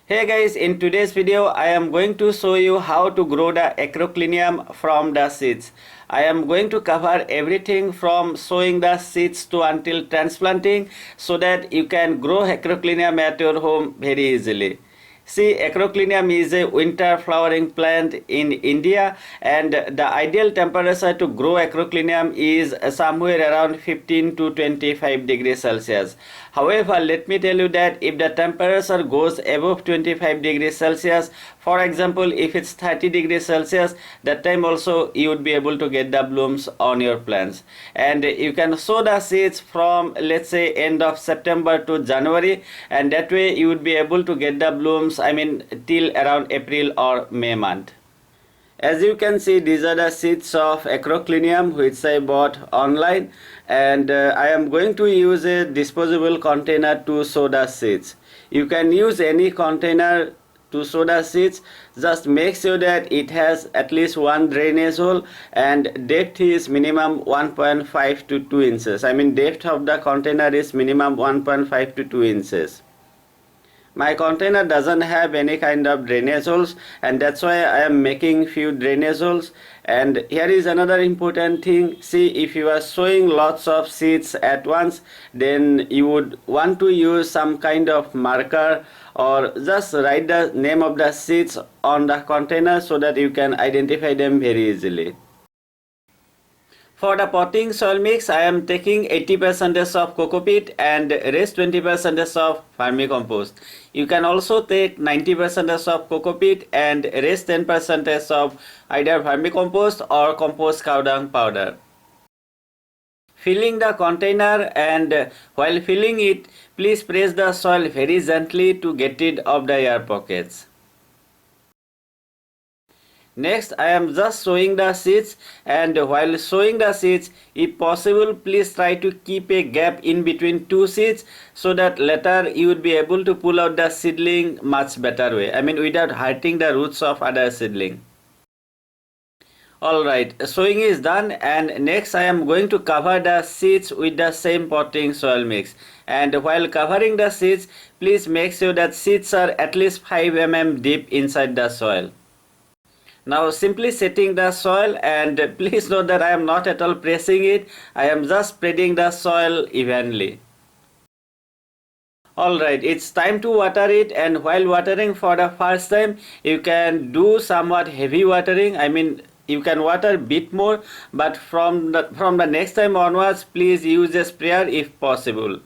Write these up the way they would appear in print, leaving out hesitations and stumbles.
Hey guys, in today's video I am going to show you how to grow the Acroclinium from the seeds. I am going to cover everything from sowing the seeds to until transplanting so that you can grow Acroclinium at your home very easily. See, Acroclinium is a winter flowering plant in India, and the ideal temperature to grow Acroclinium is somewhere around 15 to 25 degrees Celsius. However, let me tell you that if the temperature goes above 25 degrees Celsius, for example, if it's 30 degrees Celsius, that time also you would be able to get the blooms on your plants. And you can sow the seeds from, let's say, end of September to January, and that way you would be able to get the blooms till around April or May month. As you can see, these are the seeds of Acroclinium which I bought online, and I am going to use a disposable container to sow the seeds. You can use any container to sow the seeds. Just make sure that it has at least one drainage hole and depth is minimum 1.5 to 2 inches. Depth of the container is minimum 1.5 to 2 inches. My container doesn't have any kind of drainage holes, and that's why I am making few drainage holes. And here is another important thing. See, if you are sowing lots of seeds at once, then you would want to use some kind of marker or just write the name of the seeds on the container so that you can identify them very easily. For the potting soil mix, I am taking 80% of coco peat and rest 20% of vermicompost. You can also take 90% of coco peat and rest 10% of either vermicompost or compost cow dung powder. Filling the container, and while filling it, please press the soil very gently to get rid of the air pockets. Next, I am just sowing the seeds, and while sowing the seeds, if possible, please try to keep a gap in between two seeds so that later you would be able to pull out the seedling much better way. Without hurting the roots of other seedling. Alright, sowing is done, and next I am going to cover the seeds with the same potting soil mix. And while covering the seeds, please make sure that seeds are at least 5 mm deep inside the soil. Now simply setting the soil, and please note that I am not at all pressing it, I am just spreading the soil evenly. Alright, it's time to water it, and while watering for the first time, you can do somewhat heavy watering. You can water a bit more, but from the next time onwards, please use a sprayer if possible.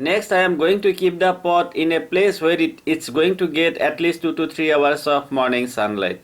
Next, I am going to keep the pot in a place where it's going to get at least 2 to 3 hours of morning sunlight.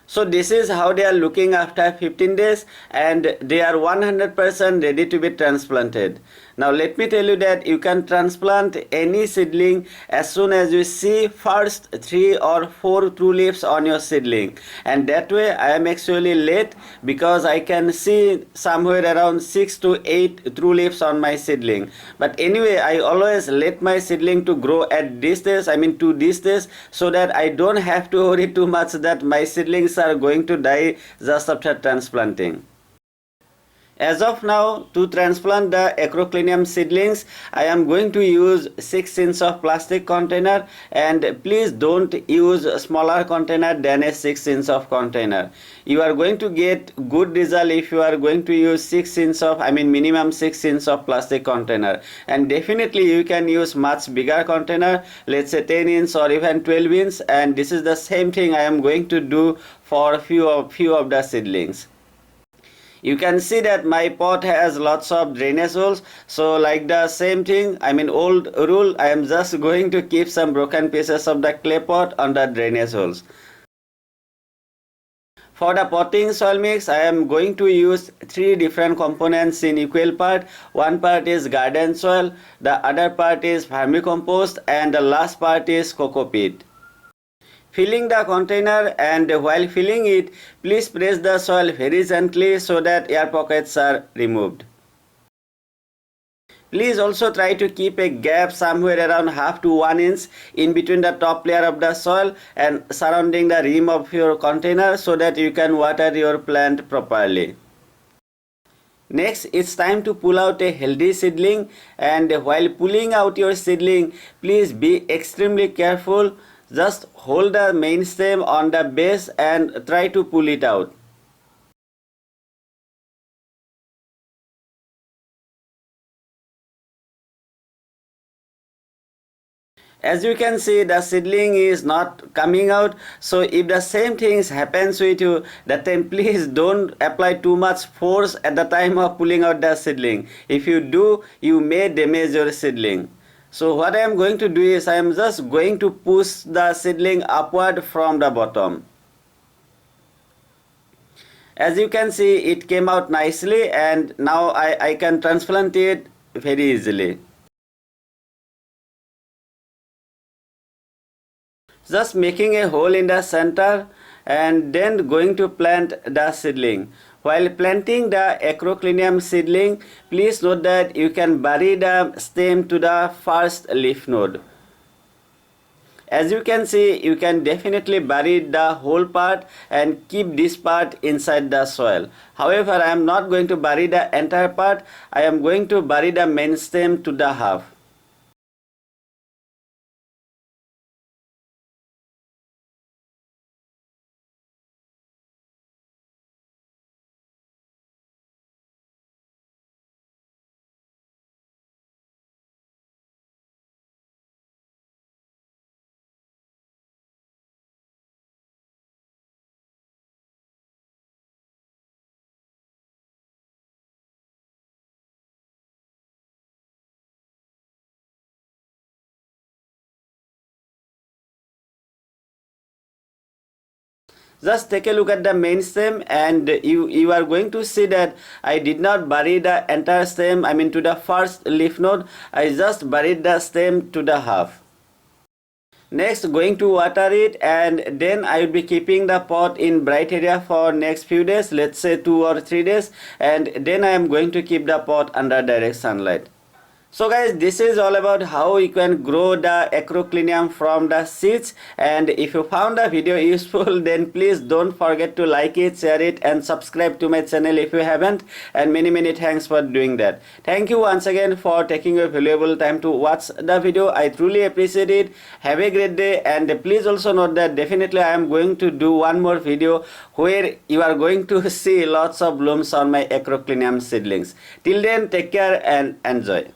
So this is how they are looking after 15 days, and they are 100% ready to be transplanted. Now let me tell you that you can transplant any seedling as soon as you see first 3 or 4 true leaves on your seedling. And that way I am actually late because I can see somewhere around 6 to 8 true leaves on my seedling. But anyway, I always let my seedling to grow at this stage, to this stage, so that I don't have to worry too much that my seedlings are going to die just after transplanting. As of now, to transplant the Acroclinium seedlings, I am going to use 6 inch of plastic container, and please don't use a smaller container than a 6 inch of container. You are going to get good result if you are going to use 6 inch of, minimum 6 inch of plastic container. And definitely you can use much bigger container, let's say 10 inch or even 12 inch, and this is the same thing I am going to do for few of the seedlings. You can see that my pot has lots of drainage holes, so like the same thing, old rule, I am just going to keep some broken pieces of the clay pot on the drainage holes. For the potting soil mix, I am going to use 3 different components in equal part. One part is garden soil, the other part is vermicompost, and the last part is coco peat. Filling the container, and while filling it, please press the soil very gently so that air pockets are removed. Please also try to keep a gap somewhere around half to 1 inch in between the top layer of the soil and surrounding the rim of your container so that you can water your plant properly. Next, it's time to pull out a healthy seedling, and while pulling out your seedling, please be extremely careful. Just hold the main stem on the base and try to pull it out. As you can see, the seedling is not coming out, so if the same things happens with you, that time please don't apply too much force at the time of pulling out the seedling. If you do, you may damage your seedling. So what I am going to do is I am just going to push the seedling upward from the bottom. As you can see, it came out nicely, and now I can transplant it very easily. Just making a hole in the center and then going to plant the seedling. While planting the Acroclinium seedling, please note that you can bury the stem to the first leaf node. As you can see, you can definitely bury the whole part and keep this part inside the soil. However, I am not going to bury the entire part. I am going to bury the main stem to the half. Just take a look at the main stem, and you are going to see that I did not bury the entire stem, to the first leaf node. I just buried the stem to the half. Next, going to water it, and then I will be keeping the pot in bright area for next few days, let's say 2 or 3 days, and then I am going to keep the pot under direct sunlight. So guys, this is all about how you can grow the Acroclinium from the seeds, and if you found the video useful, then please don't forget to like it, share it, and subscribe to my channel if you haven't, and many thanks for doing that. Thank you once again for taking your valuable time to watch the video. I truly appreciate it. Have a great day, and please also note that definitely I am going to do one more video where you are going to see lots of blooms on my Acroclinium seedlings. Till then, take care and enjoy.